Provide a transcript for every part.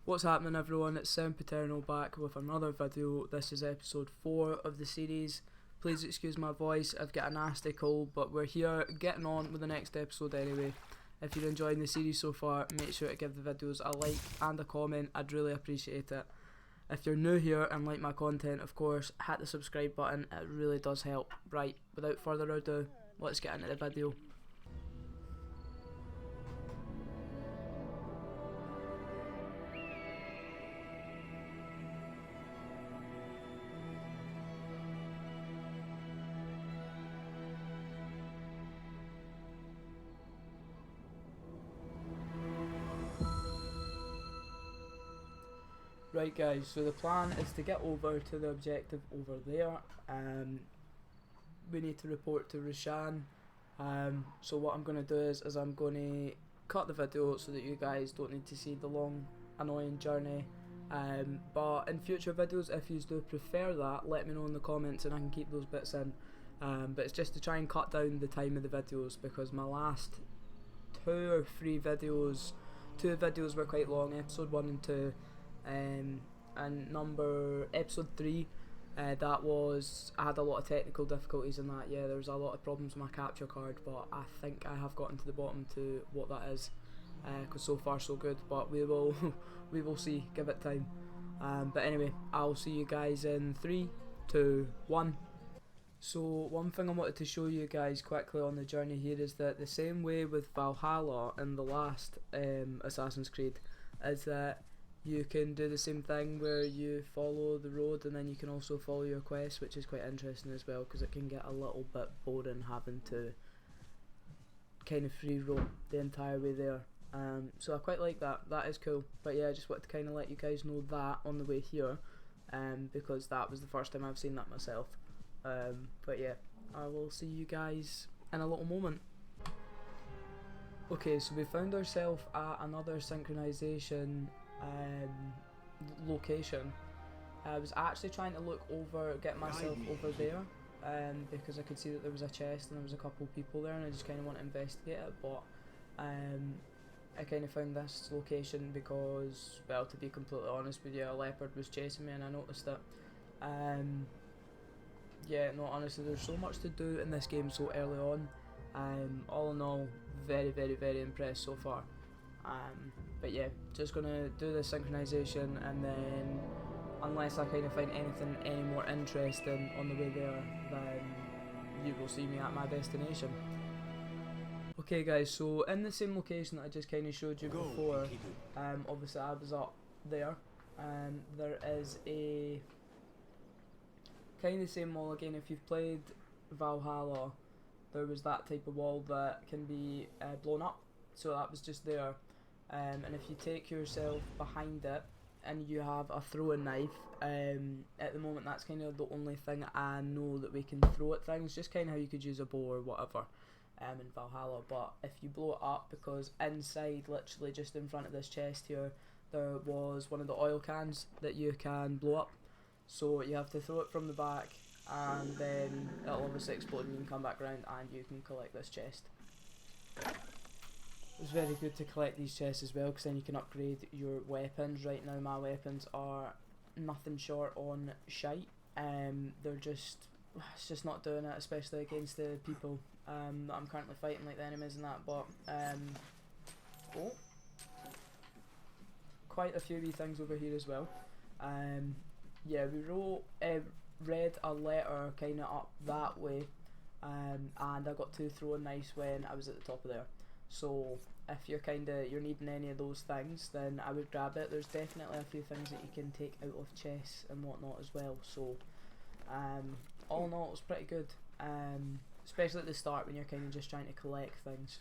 What's happening, everyone? It's Sempiternal back with another video. This is episode 4 of the series. Please excuse my voice, I've got a nasty cold, but we're here getting on with the next episode anyway. If you're enjoying the series so far, make sure to give the videos a like and a comment, I'd really appreciate it. If you're new here and like my content, of course, hit the subscribe button, it really does help. Right, without further ado, let's get into the video. Right guys, so the plan is to get over to the objective over there. We need to report to Roshan. So what I'm going to do is I'm going to cut the video so that you guys don't need to see the long annoying journey. But in future videos, if you do prefer that, let me know in the comments and I can keep those bits in. But it's just to try and cut down the time of the videos, because my last two videos were quite long, episode 1 and 2. And episode 3, that was, I had a lot of technical difficulties in that. Yeah, there was a lot of problems with my capture card, but I think I have gotten to the bottom to what that is, because so far so good, but we will we will see, give it time. But anyway, I'll see you guys in 3, 2, 1. So one thing I wanted to show you guys quickly on the journey here is that the same way with Valhalla in the last Assassin's Creed is that you can do the same thing where you follow the road and then you can also follow your quest, which is quite interesting as well, because it can get a little bit boring having to kind of free roam the entire way there. So I quite like that, that is cool. But yeah, I just wanted to kind of let you guys know that on the way here, because that was the first time I've seen that myself. But yeah, I will see you guys in a little moment. Okay, so we found ourselves at another synchronization location. I was actually trying to get myself over there, because I could see that there was a chest and there was a couple of people there, and I just kind of want to investigate it. But I kind of found this location because, well, to be completely honest with you, a leopard was chasing me and I noticed it. Yeah, no, honestly, there's so much to do in this game so early on. All in all, very impressed so far. But yeah, just gonna do the synchronization, and then unless I kind of find anything any more interesting on the way there, then you will see me at my destination. Okay guys, so in the same location that I just kind of showed you before, obviously I was up there, there is a kind of same wall again. If you've played Valhalla, there was that type of wall that can be blown up, so that was just there. And if you take yourself behind it and you have a throwing knife, at the moment that's kind of the only thing I know that we can throw at things, just kind of how you could use a bow or whatever in Valhalla. But if you blow it up, because inside, literally just in front of this chest here, there was one of the oil cans that you can blow up, so you have to throw it from the back and then it'll obviously explode and you can come back around and you can collect this chest. It's very good to collect these chests as well, because then you can upgrade your weapons. Right now my weapons are nothing short on shite. It's just not doing it, especially against the people that I'm currently fighting, like the enemies and that. But oh, quite a few wee things over here as well. Yeah, we read a letter kind of up that way, and I got 2 throwing knives when I was at the top of there. So if you're needing any of those things, then I would grab it. There's definitely a few things that you can take out of chests and whatnot as well. So all in all, it was pretty good, especially at the start when you're kind of just trying to collect things.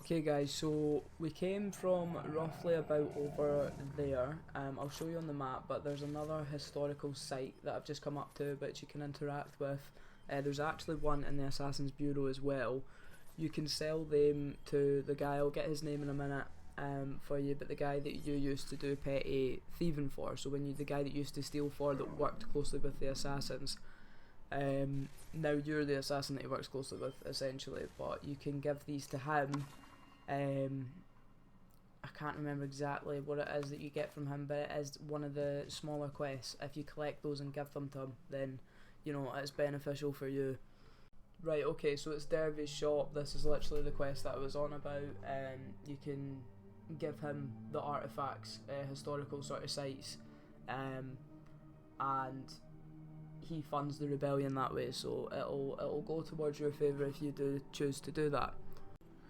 Okay guys, so we came from roughly about over there. I'll show you on the map, but there's another historical site that I've just come up to which you can interact with. There's actually one in the Assassin's Bureau as well. You can sell them to the guy, I'll get his name in a minute for you, but the guy that you used to do petty thieving for, so the guy that used to steal for, that worked closely with the assassins. Now you're the assassin that he works closely with, essentially, but you can give these to him. I can't remember exactly what it is that you get from him, but it is one of the smaller quests. If you collect those and give them to him, then, you know, it's beneficial for you. Right, okay, so it's Derby's shop. This is literally the quest that I was on about. You can give him the artifacts, historical sort of sites, and he funds the rebellion that way, so it'll go towards your favour if you do choose to do that.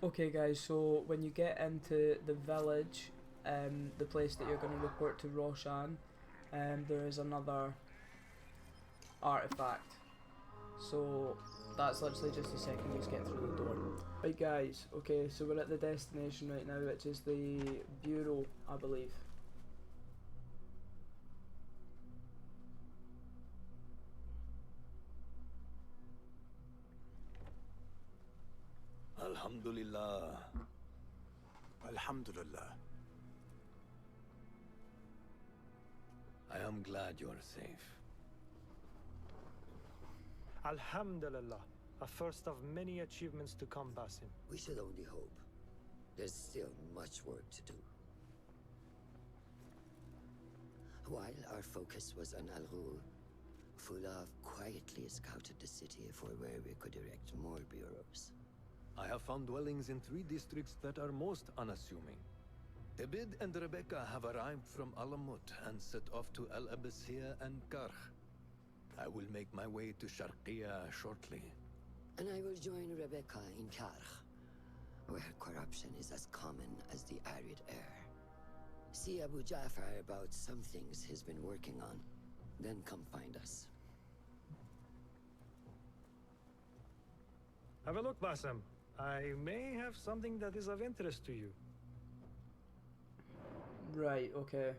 Okay guys, so when you get into the village, the place that you're going to report to Roshan, there is another artifact. So that's literally just a second you just get through the door. Right guys, okay, so we're at the destination right now, which is the Bureau, I believe. Alhamdulillah. Alhamdulillah. I am glad you are safe. Alhamdulillah. A first of many achievements to come, Basim. We should only hope. There's still much work to do. While our focus was on Al-Ghul, Fulov quietly scouted the city for where we could erect more bureaus. I have found dwellings in 3 districts that are most unassuming. Abid and Rebecca have arrived from Alamut and set off to Al Abbasiyah and Karh. I will make my way to Sharqiya shortly. And I will join Rebecca in Karh, where corruption is as common as the arid air. See Abu Ja'far about some things he's been working on, then come find us. Have a look, Basim. I may have something that is of interest to you. Right, okay.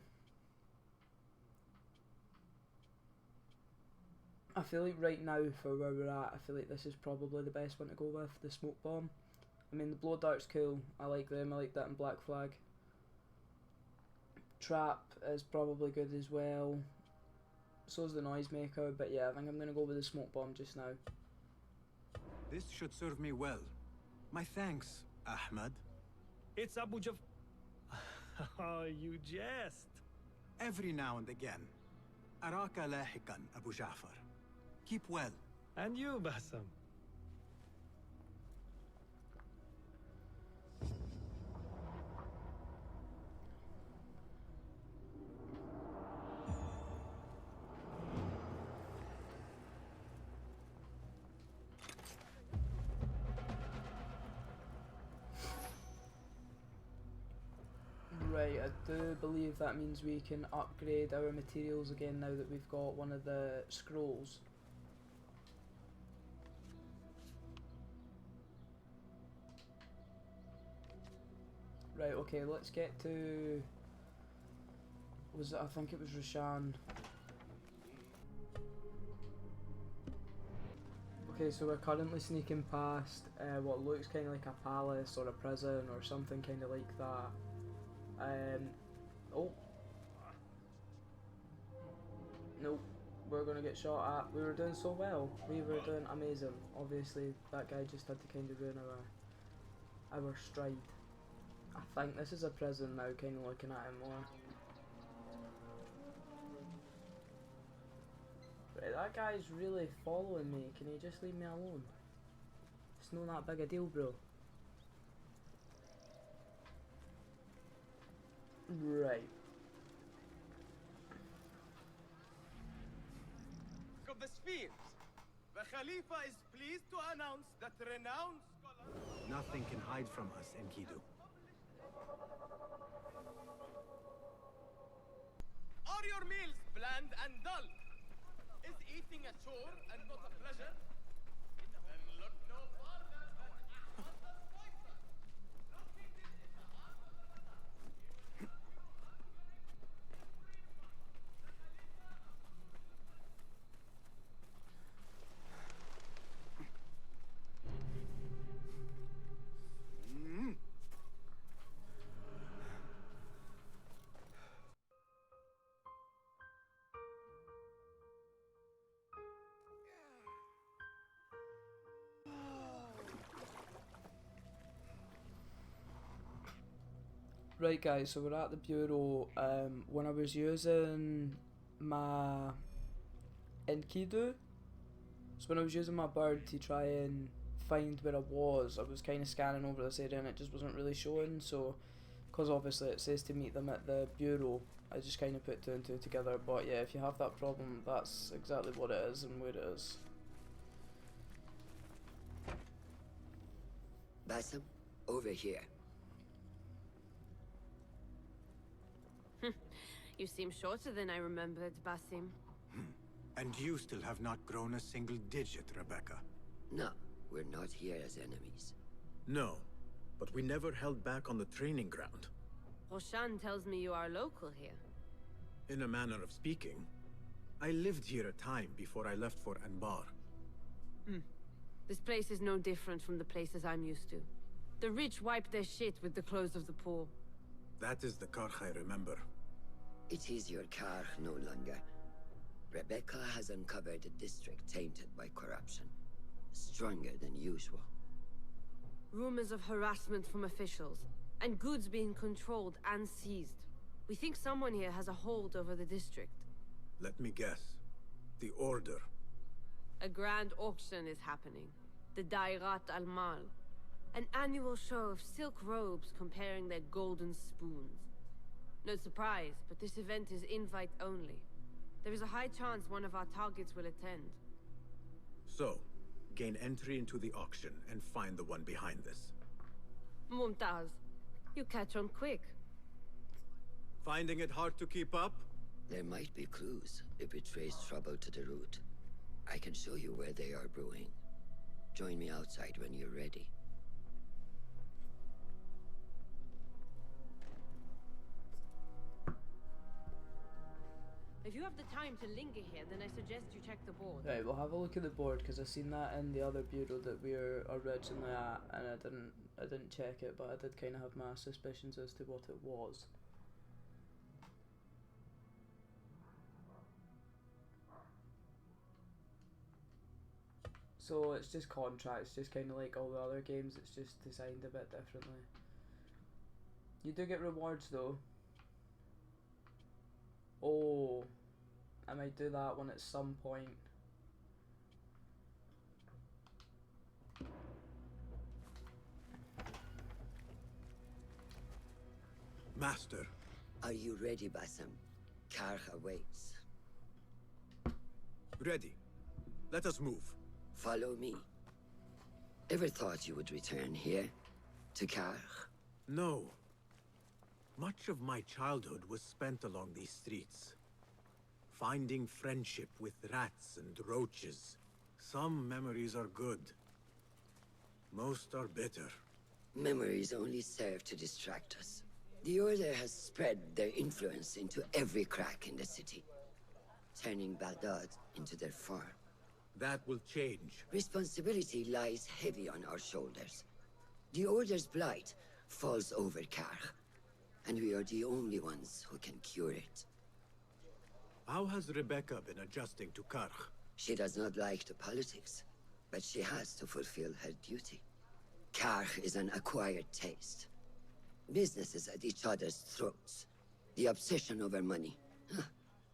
I feel like right now, for where we're at, I feel like this is probably the best one to go with, the smoke bomb. I mean, the blow dart's cool, I like them, I like that in Black Flag. Trap is probably good as well. So is the noisemaker, but yeah, I think I'm going to go with the smoke bomb just now. This should serve me well. My thanks, Ahmad. It's Abu Jaf... Oh, you jest. Every now and again. Araka lahikan, Abu Ja'far. Keep well. And you, Basim. Right, I do believe that means we can upgrade our materials again now that we've got one of the scrolls. Right, okay, let's get to... Was it, I think it was Roshan. Okay, so we're currently sneaking past what looks kind of like a palace or a prison or something kind of like that. Oh. Nope, we're gonna get shot at. We were doing so well. We were doing amazing. Obviously, that guy just had to kind of ruin our stride. I think this is a prison now, kind of looking at it more. Right, that guy's really following me. Can you just leave me alone? It's not that big a deal, bro. Right. Of the spheres, the Khalifa is pleased to announce that renowned scholar... Nothing can hide from us, Enkidu. Are your meals bland and dull? Is eating a chore and not a pleasure? Then look no farther than Ahmad the Spicer, located in the heart of the Khalifa. Right, guys, so we're at the bureau. When I was using my Enkidu, so when I was using my bird to try and find where I was kind of scanning over this area and it just wasn't really showing. So, because obviously it says to meet them at the bureau, I just kind of put two and two together. But yeah, if you have that problem, that's exactly what it is and where it is. Basim, over here. You seem shorter than I remembered, Basim. And you still have not grown a single digit, Rebecca. No, we're not here as enemies. No, but we never held back on the training ground. Roshan tells me you are local here. In a manner of speaking, I lived here a time before I left for Anbar. This place is no different from the places I'm used to. The rich wipe their shit with the clothes of the poor. That is the Karkh I remember. It is your car no longer. Rebecca has uncovered a district tainted by corruption. Stronger than usual. Rumors of harassment from officials, and goods being controlled and seized. We think someone here has a hold over the district. Let me guess. The Order. A grand auction is happening. The Dairat al-Mal. An annual show of silk robes comparing their golden spoons. No surprise, but this event is invite only. There is a high chance one of our targets will attend. So, gain entry into the auction and find the one behind this. Mumtaz, you catch on quick. Finding it hard to keep up? There might be clues if we trace trouble to the root. I can show you where they are brewing. Join me outside when you're ready. If you have the time to linger here, then I suggest you check the board. Right, we'll have a look at the board because I seen that in the other bureau that we were originally at, and I didn't check it, but I did kind of have my suspicions as to what it was. So it's just contracts, just kind of like all the other games. It's just designed a bit differently. You do get rewards though. Oh, I might do that one at some point. Master. Are you ready, Basim? Karkh awaits. Ready. Let us move. Follow me. Ever thought you would return here? To Karkh? No. Much of my childhood was spent along these streets. Finding friendship with rats and roaches. Some memories are good. Most are bitter. Memories only serve to distract us. The Order has spread their influence into every crack in the city, turning Baghdad into their farm. That will change. Responsibility lies heavy on our shoulders. The Order's blight falls over Karkh, and we are the only ones who can cure it. How has Rebecca been adjusting to Karkh? She does not like the politics, but she has to fulfill her duty. Karkh is an acquired taste. Businesses at each other's throats. The obsession over money.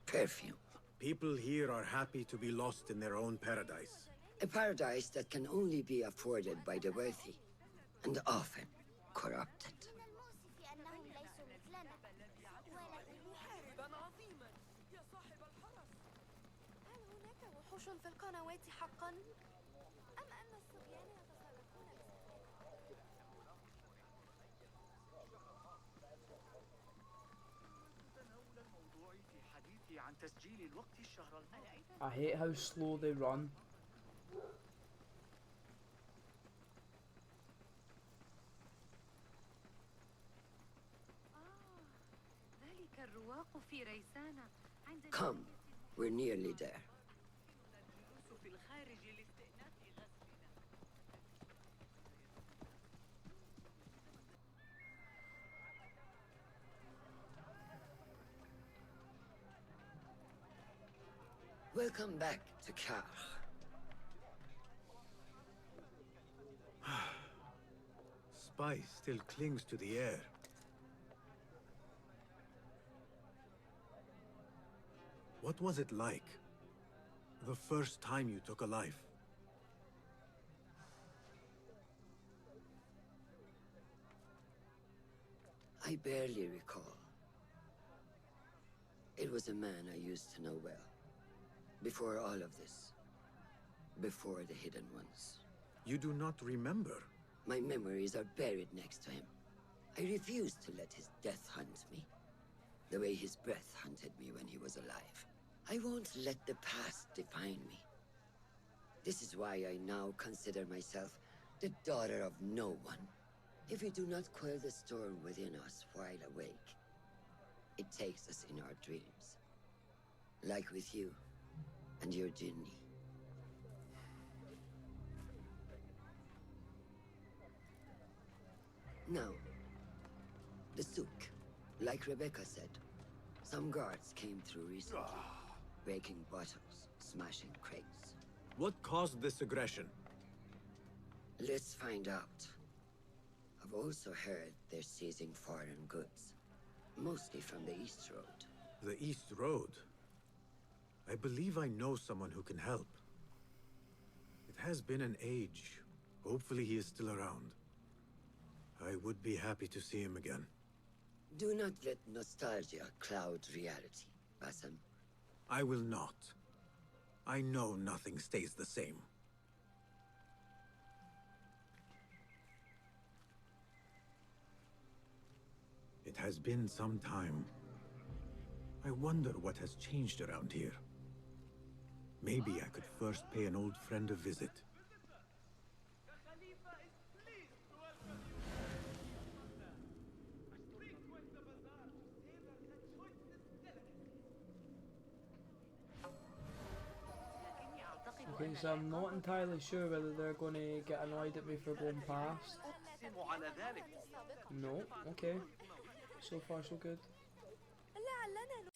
Perfume. People here are happy to be lost in their own paradise. A paradise that can only be afforded by the wealthy, and often corrupted. في القنوات حقا أم أن الصبيان يتصرفون تناول الموضوع في حديثي عن تسجيل الوقت الشهر الماضي. I hate how slow they run. ذلك الرواق في ريسانة عند Come, we're nearly there. في الخارج لاستئناف غسلنا. Welcome back to Karkh. Spice still clings to the air. What was it like? The first time you took a life? I barely recall. It was a man I used to know well. Before all of this. Before the Hidden Ones. You do not remember? My memories are buried next to him. I refuse to let his death hunt me. The way his breath hunted me when he was alive. I won't let the past define me. This is why I now consider myself the daughter of no one. If we do not quell the storm within us while awake, it takes us in our dreams. Like with you and your Jinni. Now, the souk. Like Rebecca said, some guards came through recently, breaking bottles, smashing crates. What caused this aggression? Let's find out. I've also heard they're seizing foreign goods, mostly from the East Road. The East Road? I believe I know someone who can help. It has been an age. Hopefully he is still around. I would be happy to see him again. Do not let nostalgia cloud reality, Basim. I will not. I know nothing stays the same. It has been some time. I wonder what has changed around here. Maybe I could first pay an old friend a visit. Okay, so I'm not entirely sure whether they're going to get annoyed at me for going past. No, okay. So far so good. لعلنا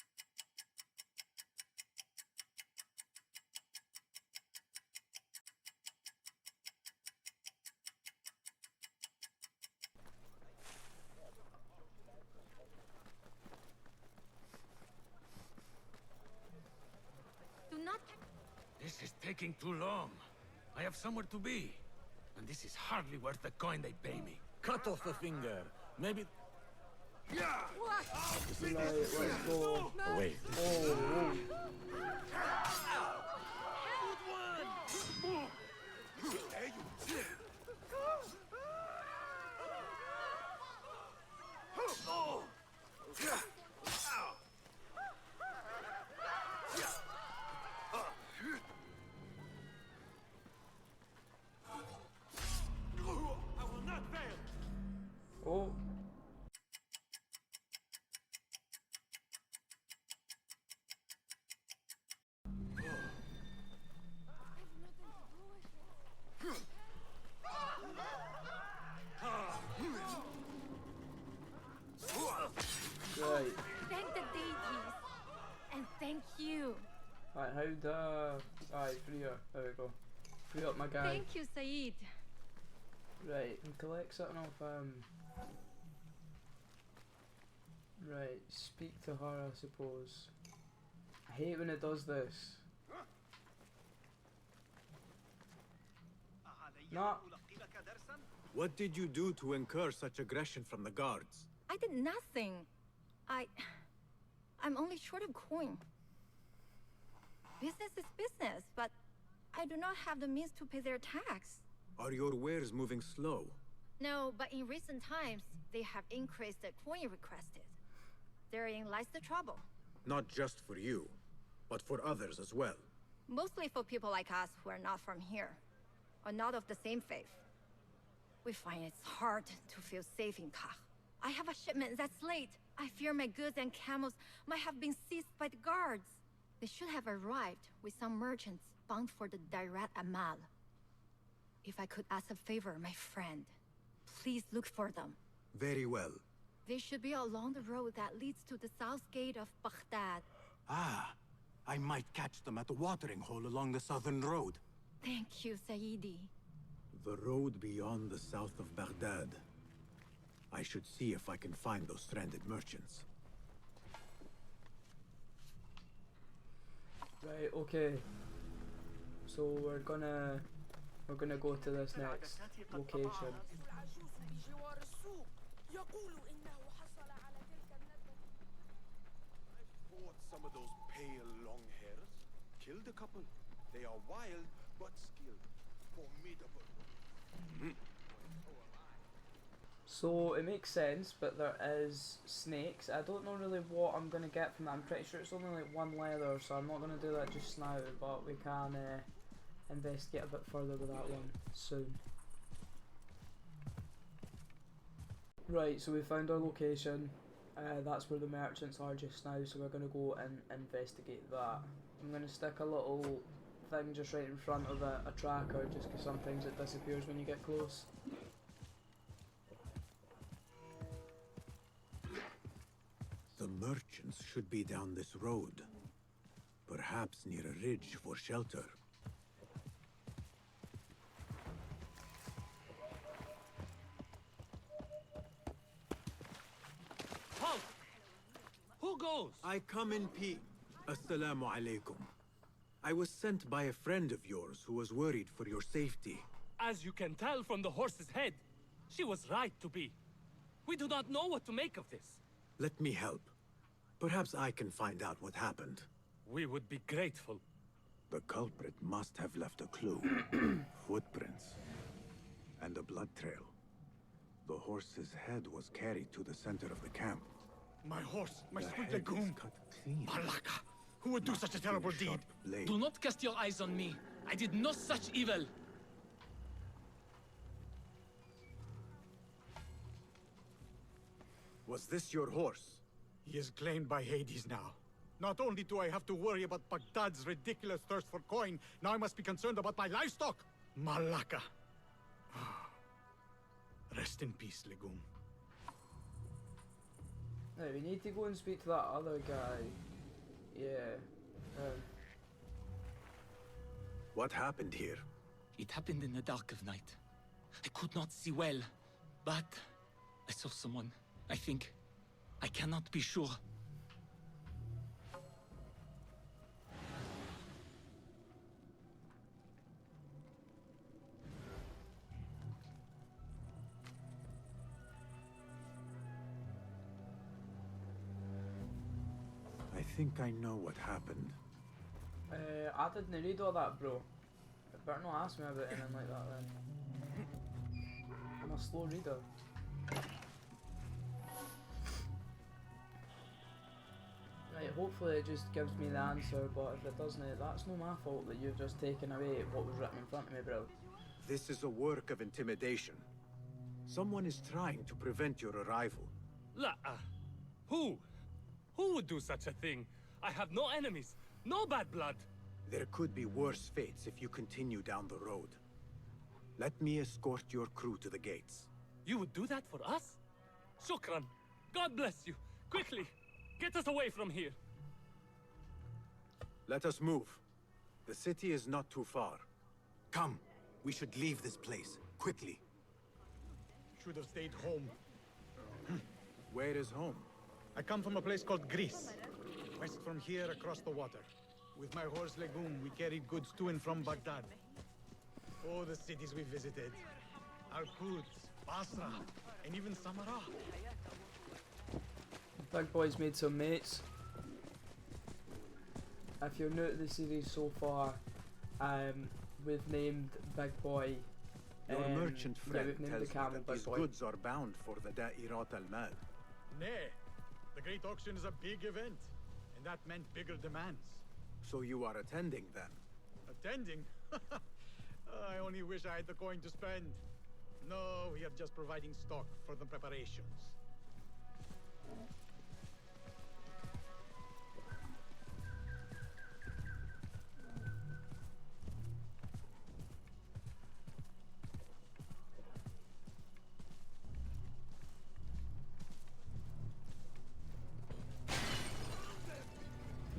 Do not. This is taking too long. I have somewhere to be. And this is hardly worth the coin they pay me. Cut off the finger. Maybe. Yeah! Right, let's go. Away. Oh, oh. Right. thank the deities. And thank you. Right, how'd alright, free her. There we go. Free up my guy. Thank you, Saeed. Right, and collect something off right, speak to her I suppose. I hate when it does this. Nah. What did you do to incur such aggression from the guards? I did nothing. I'm only short of coin. Business is business, but I do not have the means to pay their tax. Are your wares moving slow? No, but in recent times, they have increased the coin requested. Therein lies the trouble. Not just for you, but for others as well. Mostly for people like us who are not from here, or not of the same faith. We find it's hard to feel safe in Kah. I have a shipment that's late. I fear my goods and camels might have been seized by the guards. They should have arrived with some merchants bound for the Dairat Amal. If I could ask a favor, my friend, please look for them. Very well. They should be along the road that leads to the south gate of Baghdad. Ah, I might catch them at the watering hole along the southern road. Thank you, Saidi. The road beyond the south of Baghdad. I should see if I can find those stranded merchants. Right, okay. So we're gonna go to this next location. Fought some of those pale long hairs. Killed a couple. They are wild but skilled. Formidable. So it makes sense, but there is snakes. I don't know really what I'm gonna get from that. I'm pretty sure it's only like one leather, so I'm not gonna do that just now. But we can investigate a bit further with that one soon. Right, so we found our location. That's where the merchants are just now, so we're gonna go and investigate that. I'm gonna stick a little thing just right in front of a tracker, just because sometimes it disappears when you get close. The merchants should be down this road. Perhaps near a ridge for shelter. Halt! Who goes? I come in peace. Assalamu alaikum. I was sent by a friend of yours who was worried for your safety. As you can tell from the horse's head, she was right to be. We do not know what to make of this. Let me help. Perhaps I can find out what happened. We would be grateful. The culprit must have left a clue. Footprints. And a blood trail. The horse's head was carried to the center of the camp. My horse, my The sweet head is legume. cut clean. Malaka! Who would do such a terrible deed? Sharp blade. Do not cast your eyes on me. I did no such evil. Was this your horse? He is claimed by Hades now. Not only do I have to worry about Baghdad's ridiculous thirst for coin, now I must be concerned about my livestock. Malaka. Rest in peace, legume. Right, we need to go and speak to that other guy. Yeah. What happened here? It happened in the dark of night. I could not see well, but I saw someone, I think. I cannot be sure. I think I know what happened. I didn't read all that, bro. You better not ask me about anything like that then. I'm a slow reader. Right, hopefully it just gives me the answer, but if it doesn't, that's no my fault that you've just taken away what was written in front of me, bro. This is a work of intimidation. Someone is trying to prevent your arrival. La. Who? Who would do such a thing? I have no enemies, no bad blood. There could be worse fates if you continue down the road. Let me escort your crew to the gates. You would do that for us? Shukran. God bless you. Quickly, get us away from here. Let us move. The city is not too far. Come, we should leave this place, quickly. Should have stayed home. Where is home? I come from a place called Greece. West from here across the water. With my horse Legume, we carried goods to and from Baghdad. Oh, the cities we visited. Al-Quds, Basra, and even Samarra. Big Boy's made some mates. If you're new to the series so far, we've named Big Boy. Your merchant friend we've named tells the me camel that Big these Boy. goods are bound for the Da'irat al-Mal. Nay, the Great Auction is a big event, and that meant bigger demands. So you are attending then? Attending? I only wish I had the coin to spend. No, we are just providing stock for the preparations.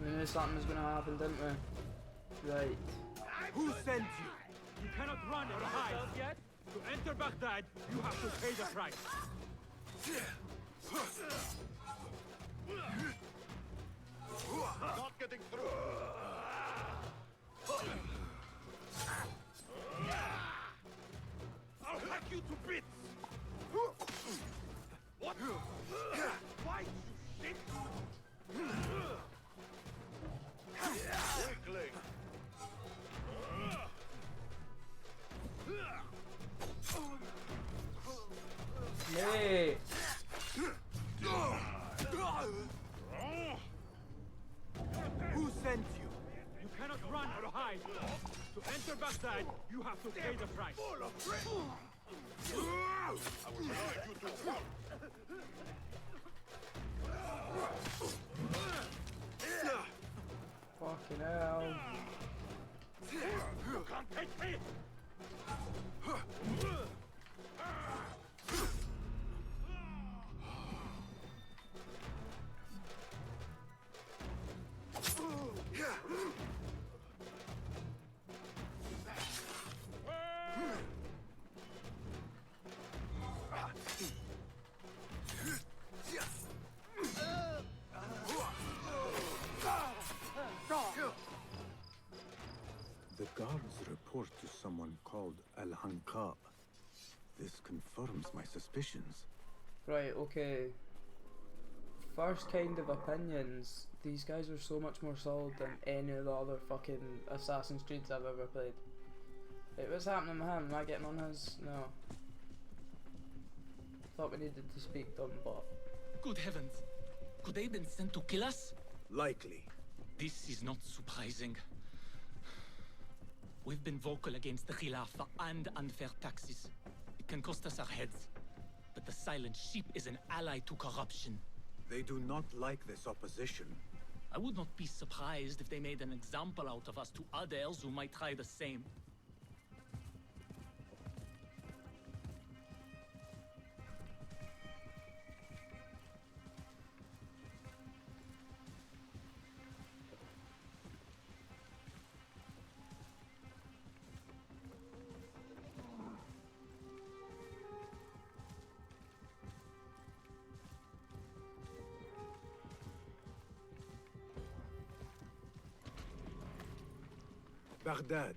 We knew something was gonna happen, didn't we? Right. Who sent you? You cannot run or hide yet. To enter Baghdad, you have to pay the price. Not getting through. I'll hack you to bits! What? Why, you shit? Weakling! Hey! Who sent you? You cannot run or hide. To enter Baghdad, you have to pay the price. I will remind you to Fucking hell. You can't take me! The guards report to someone called Al-Hanqa. This confirms my suspicions. Right, okay. First kind of opinions. These guys are so much more solid than any of the other fucking Assassin's Creeds I've ever played. Wait, what's happening with him? Am I getting on his? No. Thought we needed to speak to him, but... Good heavens! Could they have been sent to kill us? Likely. This is not surprising. We've been vocal against the Khilafah and unfair taxes. It can cost us our heads. But the Silent Sheep is an ally to corruption. They do not like this opposition. I would not be surprised if they made an example out of us to others who might try the same. Baghdad.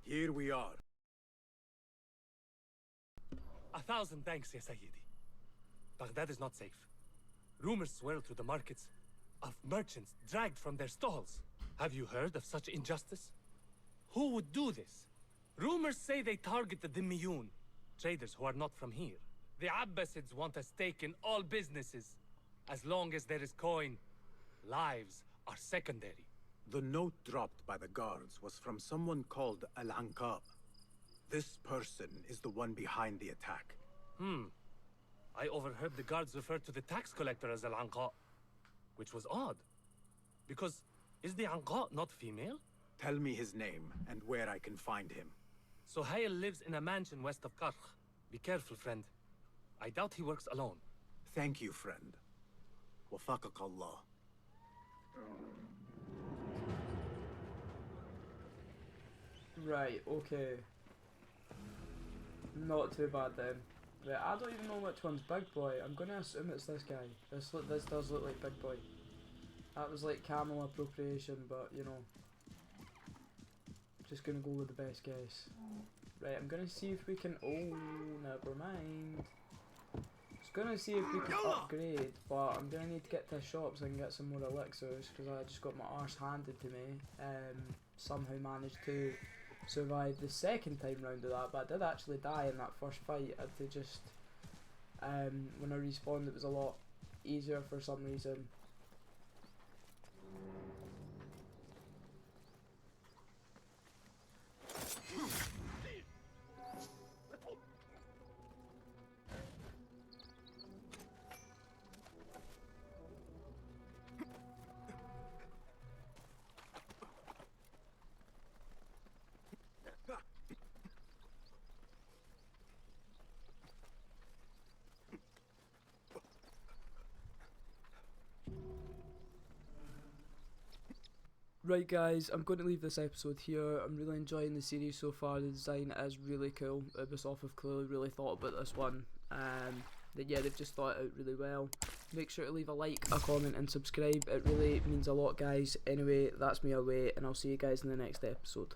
Here we are. 1,000 thanks, Ya Sayyidi. Baghdad is not safe. Rumors swirl through the markets of merchants dragged from their stalls. Have you heard of such injustice? Who would do this? Rumors say they target the Dhimmiyun, traders who are not from here. The Abbasids want a stake in all businesses. As long as there is coin, lives are secondary. The note dropped by the guards was from someone called Al-Hanqa. This person is the one behind the attack. I overheard the guards refer to the tax collector as Al-Anqa, which was odd. Because is the Anqa not female? Tell me his name and where I can find him. Suhail lives in a mansion west of Karkh. Be careful, friend. I doubt he works alone. Thank you, friend. Wafaqak Allah. Right, okay. Not too bad then. Right, I don't even know which one's Big Boy. I'm gonna assume it's this guy. This does look like Big Boy. That was like camel appropriation, but you know. Just gonna go with the best guess. Right, I'm gonna see if we can... Oh, never mind. Just gonna see if we can upgrade, but I'm gonna need to get to the shop so I can get some more elixirs, because I just got my arse handed to me. Somehow managed to survive the second time round of that, but I did actually die in that first fight. I had to just... when I respawned it was a lot easier for some reason. Right guys, I'm going to leave this episode here. I'm really enjoying the series so far. The design is really cool. Ubisoft have clearly really thought about this one. yeah, they've just thought it out really well. Make sure to leave a like, a comment and subscribe. It really means a lot, guys. Anyway, that's me away, and I'll see you guys in the next episode.